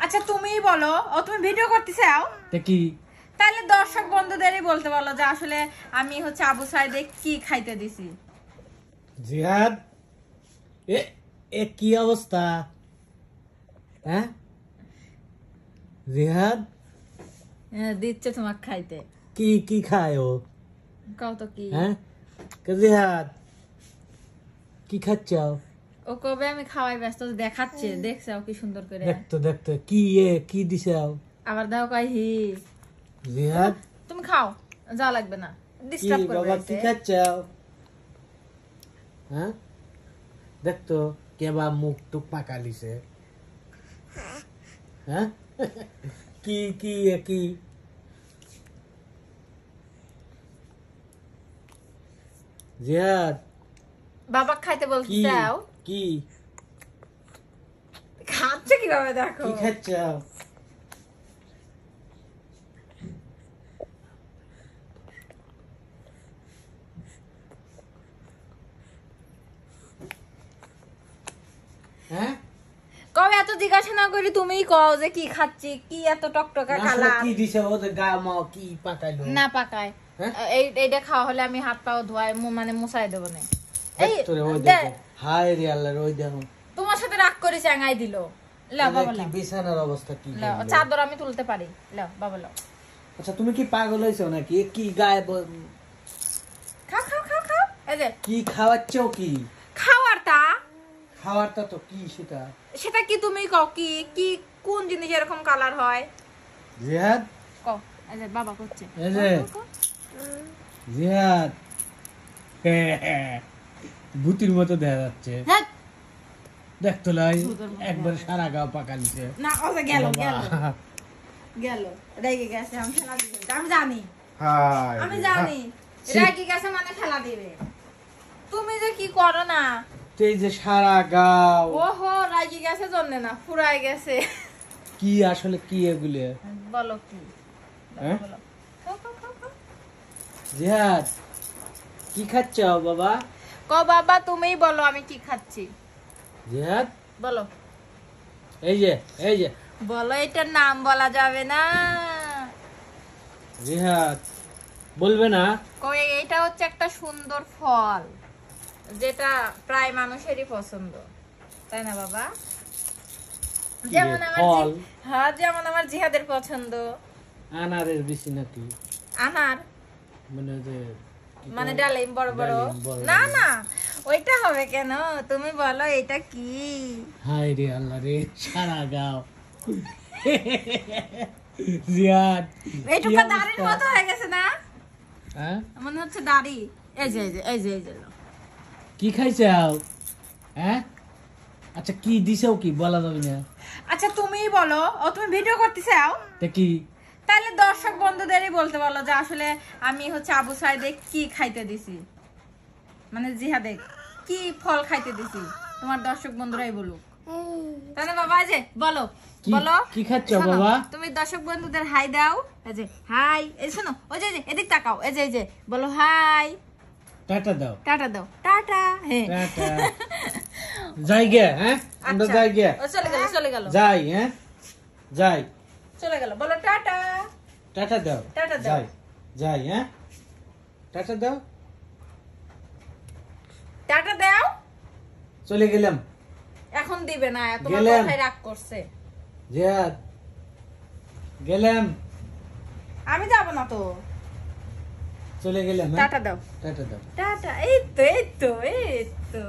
আচ্ছা তুমিই বলো, ও তুমি ভিডিও করতে চাও তে কি তাহলে দর্শক বন্ধুদেরই বলতে বলো যে আসলে আমি হচ্ছে আবু সাইদে কি খাইতে দিছি। জিহাদ এ এ কি অবস্থা? হ্যাঁ জিহাদ দিচ্ছে তোমাকে খাইতে। কি কি খায় ও? কও তো কি? হ্যাঁ জিহাদ কি খাচ্ছাও? ও কবে আমি খাওয়াই ব্যস্ত, দেখাচ্ছে, দেখছে ও কি সুন্দর করে। দেখতো দেখতো কি কি দিছাও? আবার দাও কই হি। জিহাদ তুমি খাও, যা লাগবে না, কি ডিস্টার্ব করবে। বাবা কি খাচ্ছাও? হ্যাঁ দেখতো কেবা মুখ টুক পাকালিছে। হ্যাঁ কি কি কি জিহাদ বাবা খাইতে বলতে কি চাও? কি খাচ্ছে কিভাবে দেখো। কি খাচ্ছাও? হ্যাঁ কবে এত জিজ্ঞাসা না করি তুমিই কও যে কি খাচ্ছি, কি এত টকটকা আসলে কালার। কি দিছে ওদের গা মা কি পাকাইলো? না পাকায়। হ্যাঁ? এইটা খাওয়া হলে আমি হাত পাও ধোয়াই মানে মুছাই দেবো না। এই তোরে ওই দে, দেখো হায় রে আল্লাহ ওই দেখো তোমার সাথে রাগ করে চাঙাই দিল। লাও বাবা কি লাও, বিছানার অবস্থা কি লাও করলো? চাদর আমি তুলতে পারি, লাও বাবা লাও। আচ্ছা তুমি কি পাগল হইছো নাকি? কি গায়ে খাও খাও খাও খাও। এই যে কি খাওয়াচ্ছো? কি খাওয়ারটা, খাওয়ারটা তো কি সেটা? সেটা কি তুমি কও, কি কি কোন জিনিস এরকম কালার হয় জিহাদ কও। এই যে বাবা করছে, এই যে জিহাদ ভূতির মতো দেখা যাচ্ছে। হ্যাঁ দেখতো লাই একবার সারা গা পাকালিছে। না ও যে গেল বাবা। গেল গেল, রেগে গেছে, আমি খেলা দিবে, আমি জানি, হায় আমি রে, জানি ছি। রেগে গেছে মানে খেলা দিবে। তুমি যে কি করো না, এই যে সারা গাও ওহো রাগি গেছে জন্য না, ফুরাই গেছে। কি আসলে কি এগুলো? বলো কি? হ্যাঁ? বলো। খাও, খাও, খাও, খাও। জিহাদ কি খাচ্ছো বাবা? কও বাবা তুমিই বলো আমি কি খাচ্ছি, জিহাদ বলো এই যে বলো, এটার নাম বলা যাবে না। জিহাদ বলবে না? কই এটা হচ্ছে একটা সুন্দর ফল, যেটা প্রায় মানুষেরই পছন্দ, তাই না বাবা? যেমন আমার ফল? হ্যাঁ যেমন আমার জিহাদের পছন্দ আনারের বেশি নাকি? আনার, মানে যে কি মানে কয়? ডালিম বড় বড়। ডালিম বড় না বড়। না ওইটা হবে কেন, তুমি বলো এটা কি? হায় রে আল্লাহ রে সারা গাও জিহাদ এইটুকু দাড়ির মতো হয়ে গেছে না, হ্যাঁ মনে হচ্ছে দাড়ি। এই যে এই যে এই যে এই যে কি খাইছাও? হ্যাঁ আচ্ছা কি দিছাও? কি বলা যাবে না? আচ্ছা তুমিই বলো, ও তুমি ভিডিও করতে চাও তে কি তাহলে দর্শক বন্ধুদেরই বলতে বলো যে আসলে আমি হচ্ছে আবু সাইদে কি খাইতে দিছি, মানে জিহাদে কি ফল খাইতে দিছি, তোমার দর্শক বন্ধুরাই বলুক, তাই না বাবা? এই যে বলো কি- বলো কি খাচ্ছ শোনো, বাবা? তুমি দর্শক বন্ধুদের হাই দাও। এই যে হাই, এই শোনো ওই যে এদিক তাকাও, এই যে বলো হাই, টাটা দাও। টাটা দাও, টাটা। হ্যাঁ টাটা যাই গে। হ্যাঁ আমরা আচ্ছা, যাই গে। ও চলে গেল চলে গেল যাই। হ্যাঁ যাই। চলে গেল, বলো টাটা। টাটা দাও। টাটা দাও। যাই যাই। হ্যাঁ টাটা দাও। টাটা দাও। চলে গেলাম। এখন দিবে না, তোমার গেলাম। কথাই রাগ করছে। জিহাদ গেলাম। আমি যাব না তো, চলে গেলাম। হ্যাঁ? টাটা দাও। টাটা দাও। টাটা, এই তো এই তো এই তো।